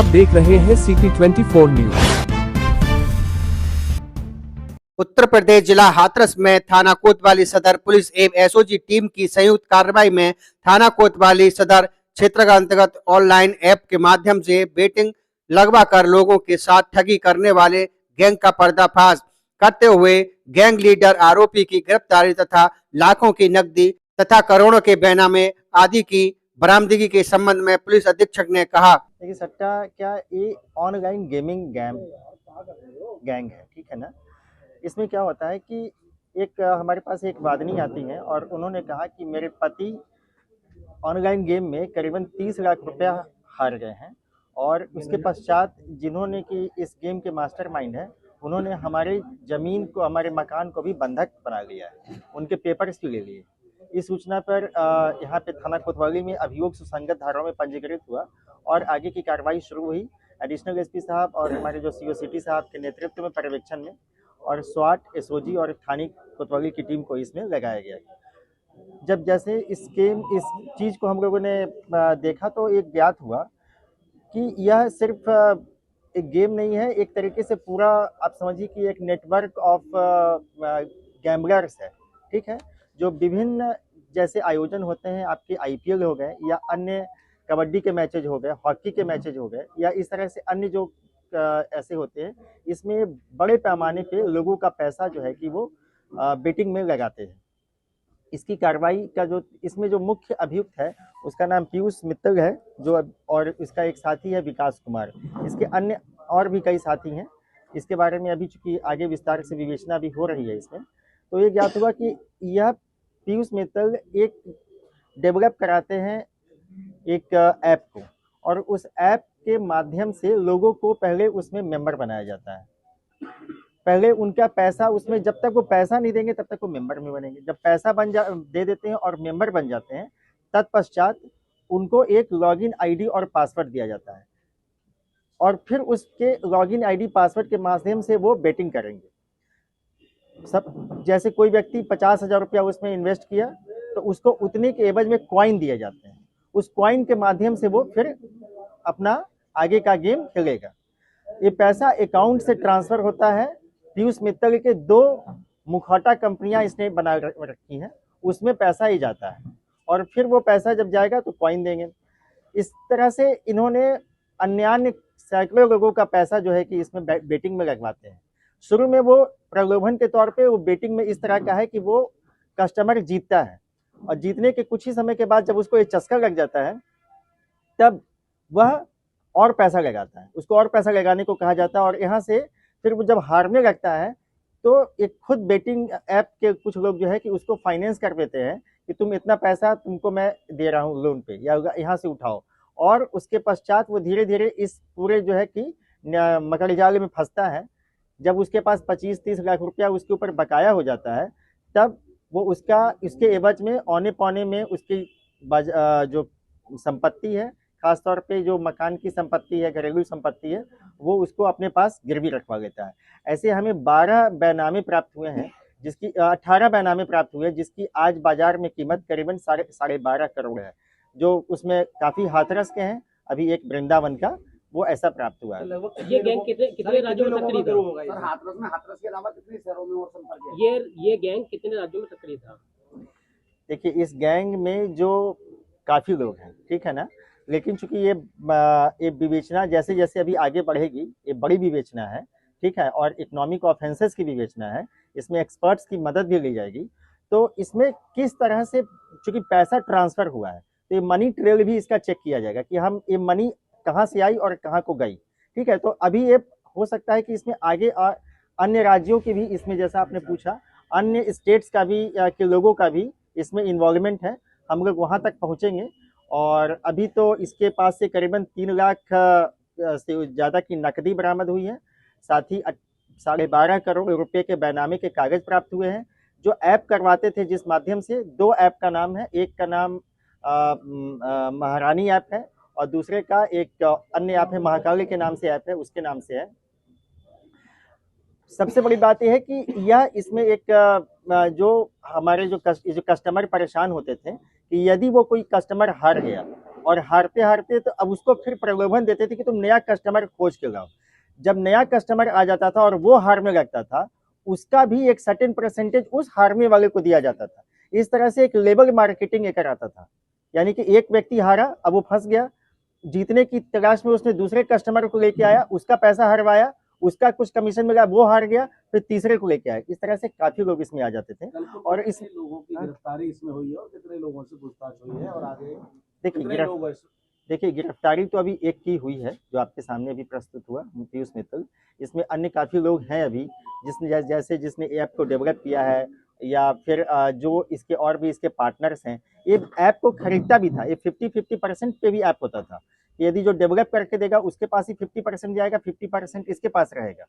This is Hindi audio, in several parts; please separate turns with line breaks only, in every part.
आप देख रहे हैं CP24 न्यूज।
उत्तर प्रदेश जिला हाथरस में थाना कोतवाली सदर पुलिस एवं एसओजी टीम की संयुक्त कार्रवाई में थाना कोतवाली सदर क्षेत्र के अंतर्गत ऑनलाइन ऐप के माध्यम से बेटिंग लगवा कर लोगों के साथ ठगी करने वाले गैंग का पर्दाफाश करते हुए गैंग लीडर आरोपी की गिरफ्तारी तथा लाखों की नकदी तथा करोड़ों के बेनामे आदि की बरामदगी के संबंध में पुलिस अधीक्षक ने कहा।
देखिए सट्टा क्या ये ऑनलाइन गेमिंग गैंग है, ठीक है ना। इसमें क्या होता है कि एक हमारे पास एक वादनी आती है और उन्होंने कहा कि मेरे पति ऑनलाइन गेम में करीबन 30 लाख रुपया हार गए हैं और उसके पश्चात जिन्होंने कि इस गेम के मास्टरमाइंड है उन्होंने हमारे ज़मीन को, हमारे मकान को भी बंधक बना लिया है, उनके पेपर्स भी ले लिए। इस सूचना पर यहाँ पे थाना कोतवाली में अभियोग सुसंगत धाराओं में पंजीकृत हुआ और आगे की कार्रवाई शुरू हुई। एडिशनल एसपी साहब और हमारे जो सीओ सिटी साहब के नेतृत्व में पर्यवेक्षण में और स्वाट, एसओजी और थाने कोतवाली की टीम को इसमें लगाया गया। जब जैसे इस चीज़ को हम लोगों ने देखा तो एक ज्ञात हुआ कि यह सिर्फ एक गेम नहीं है, एक तरीके से पूरा आप समझिए कि एक नेटवर्क ऑफ गैम्बलर्स है, ठीक है, जो विभिन्न जैसे आयोजन होते हैं, आपके आईपीएल हो गए या अन्य कबड्डी के मैचेज हो गए, हॉकी के मैचेज हो गए या इस तरह से अन्य जो ऐसे होते हैं, इसमें बड़े पैमाने पे लोगों का पैसा जो है कि वो बेटिंग में लगाते हैं। इसकी कार्रवाई का जो इसमें जो मुख्य अभियुक्त है उसका नाम पीयूष मित्तल है, जो और इसका एक साथी है विकास कुमार। इसके अन्य और भी कई साथी हैं। इसके बारे में अभी चूंकि आगे विस्तार से विवेचना भी हो रही है इसमें, तो ये ज्ञात हुआ कि यह पीयूष मित्तल एक डेवलप कराते हैं एक ऐप को और उस ऐप के माध्यम से लोगों को पहले उसमें मेंबर बनाया जाता है। पहले उनका पैसा उसमें, जब तक वो पैसा नहीं देंगे तब तक वो मेंबर में बनेंगे। जब पैसा दे देते हैं और मेंबर बन जाते हैं, तत्पश्चात उनको एक लॉगिन आईडी और पासवर्ड दिया जाता है और फिर उसके लॉगिन आईडी पासवर्ड के माध्यम से वो बेटिंग करेंगे। सब जैसे कोई व्यक्ति 50,000 रुपया उसमें इन्वेस्ट किया तो उसको उतने के एवज में कॉइन दिए जाते हैं। उस कॉइन के माध्यम से वो फिर अपना आगे का गेम खेलेगा। ये पैसा अकाउंट से ट्रांसफर होता है। पीयूष मित्तल के 2 मुखौटा कंपनियां इसने बना रखी हैं, उसमें पैसा ही जाता है और फिर वो पैसा जब जाएगा तो कॉइन देंगे। इस तरह से इन्होंने अन्य सैकड़ों लोगों का पैसा जो है कि इसमें बेटिंग में लगवाते हैं। शुरू में वो प्रलोभन के तौर पे वो बेटिंग में इस तरह का है कि वो कस्टमर जीतता है और जीतने के कुछ ही समय के बाद जब उसको ये चस्का लग जाता है तब वह और पैसा लगाता है, उसको और पैसा लगाने को कहा जाता है और यहाँ से फिर वो जब हारने लगता है तो एक खुद बेटिंग ऐप के कुछ लोग जो है कि उसको फाइनेंस कर देते हैं कि तुम इतना पैसा तुमको मैं दे रहा हूँ लोन पे या यहाँ से उठाओ, और उसके पश्चात वो धीरे धीरे इस पूरे जो है कि मकड़ी जाल में फंसता है। जब उसके पास 25-30 लाख रुपया उसके ऊपर बकाया हो जाता है तब वो इसके एवज में औने पौने में उसकी जो संपत्ति है, खासतौर पे जो मकान की संपत्ति है, घरेलू संपत्ति है, वो उसको अपने पास गिरवी रखवा लेता है। ऐसे हमें 12 बैनामे प्राप्त हुए हैं, जिसकी 18 बैनामे प्राप्त हुए, जिसकी आज बाजार में कीमत करीबन 12.5 करोड़ है, जो उसमें काफ़ी हाथरस के हैं। अभी एक वृंदावन का वो ऐसा प्राप्त हुआ है।
ये गैंग कितने राज्यों में सक्रिय था?
हाथरस के अलावा कितने शहरों में और संपर्क है?
ये गैंग कितने राज्यों में सक्रिय था?
देखिए इस गैंग में जो काफ़ी लोग हैं, ठीक है ना, लेकिन चूंकि ये विवेचना जैसे जैसे अभी आगे बढ़ेगी, ये बड़ी विवेचना है, ठीक है, और इकोनॉमिक ऑफेंसेस की विवेचना है, इसमें एक्सपर्ट्स की मदद भी ली जाएगी। तो इसमें किस तरह से चूंकि पैसा ट्रांसफर हुआ है तो ये मनी ट्रेल भी इसका चेक किया जाएगा कि हम ये मनी कहाँ से आई और कहाँ को गई, ठीक है। तो अभी ये हो सकता है कि इसमें आगे अन्य राज्यों की भी, इसमें जैसा आपने पूछा, अन्य स्टेट्स का भी के लोगों का भी इसमें इन्वॉल्वमेंट है। हम लोग वहाँ तक पहुँचेंगे और अभी तो इसके पास से करीबन 3 लाख से ज़्यादा की नकदी बरामद हुई है। साथ ही 12.5 करोड़ रुपए के बैनामे के कागज प्राप्त हुए हैं। जो ऐप करवाते थे जिस माध्यम से, 2 ऐप का नाम है, एक का नाम महारानी ऐप है और दूसरे का एक अन्य ऐप है महाकाली के नाम से ऐप है, उसके नाम से है। सबसे बड़ी बात यह है कि यह इसमें एक जो हमारे जो कस्टमर परेशान होते थे कि यदि वो कोई कस्टमर हार गया और हारते हारते तो अब उसको फिर प्रलोभन देते थे कि तुम नया कस्टमर खोज के लाओ। जब नया कस्टमर आ जाता था और वो हारने लगता था, उसका भी एक सर्टेन परसेंटेज उस हारने वाले को दिया जाता था। इस तरह से एक लेवल मार्केटिंग एक आता था, यानी कि एक व्यक्ति हारा, अब वो फंस गया, जीतने की तलाश में उसने दूसरे कस्टमर को लेके आया, उसका पैसा हरवाया, उसका कुछ कमीशन मिला, वो हार गया, फिर तीसरे को लेके आया। इस तरह से काफी लोग इसमें आ जाते थे। और इस
लोगों की गिरफ्तारी इसमें हुई है और कितने लोगों से पूछताछ हुई है और आगे
देखिए गिरफ्तारी तो अभी एक की हुई है, जो आपके सामने अभी प्रस्तुत हुआ, पीयूष मित्तल। इसमें अन्य काफी लोग हैं अभी जिसने ऐप को डेवलप किया है, या फिर जो इसके और भी इसके पार्टनर्स हैं। ये ऐप को खरीदता भी था, ये 50-50% पे भी ऐप होता था। यदि जो डेवलप करके देगा उसके पास ही 50% जाएगा, 50% इसके पास रहेगा।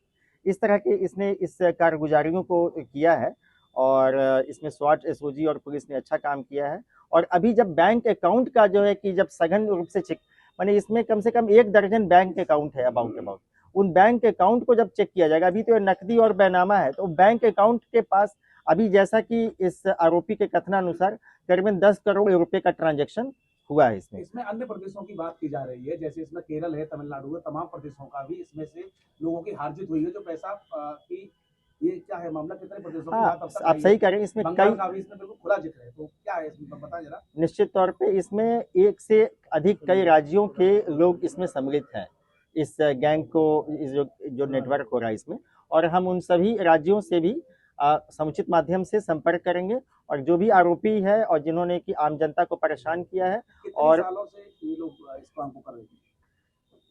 इस तरह के इसने इस कारगुजारियों को किया है और इसमें स्वाट एसओजी और पुलिस ने अच्छा काम किया है। और अभी जब बैंक अकाउंट का जो है कि जब सघन रूप से चेक, माने इसमें कम से कम 1 दर्जन बैंक अकाउंट है अबाउट, उन बैंक अकाउंट को जब चेक किया जाएगा, अभी तो नकदी और बैनामा है, तो बैंक अकाउंट के पास अभी जैसा कि इस आरोपी के कथनानुसार करीबन 10 करोड़ रुपए का ट्रांजैक्शन हुआ है।
इसमें अन्य प्रदेशों की बात की जा रही है, जैसे इसमें केरल है, तमिलनाडु है, तमाम प्रदेशों का भी इसमें से लोगों की हार जीत हुई है जो पैसा की। ये क्या है मामला, कितने प्रदेशों की बात अब तक
आप सही कह रहे हैं। इसमें
बंगाल का भी इसमें बिल्कुल खुला जिक्र है, तो क्या है इसमें बताएं जरा।
निश्चित तौर पे इसमें एक से अधिक कई राज्यों के लोग इसमें सम्मिलित हैं, इस गैंग को, इस जो नेटवर्क हो रहा है इसमें। और हम उन सभी राज्यों से भी समुचित माध्यम से संपर्क करेंगे और जो भी आरोपी है और जिन्होंने कि आम जनता को परेशान किया है, और
सालों से ये लोग इस काम को कर रहे हैं।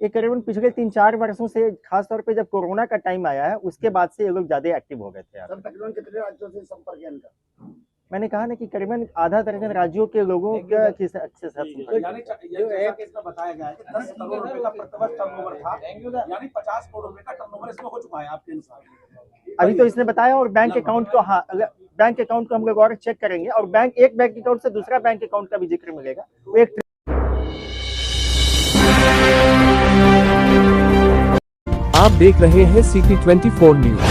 ये करीबन पिछले 3-4 वर्षों से, खास तौर पे जब कोरोना का टाइम आया है उसके बाद से ये लोग ज्यादा एक्टिव हो गए थे।
सर तकरीबन कितने राज्यों से संपर्क है इनका?
मैंने कहा ना कि करीबन आधा दर्जन राज्यों के लोगों के साथ
इसमें बताया गया है कि 10 करोड़ रुपए का प्रतिवर्ष टर्नओवर था, यानी 50 करोड़ रुपए का टर्नओवर इसमें हो चुका है आपके अनुसार।
अभी तो इसने बताया। और बैंक अकाउंट को, हाँ, बैंक अकाउंट को हम लोग और चेक करेंगे और एक बैंक अकाउंट से दूसरा बैंक अकाउंट का भी जिक्र मिलेगा। वो एक
आप देख रहे हैं CT24 न्यूज।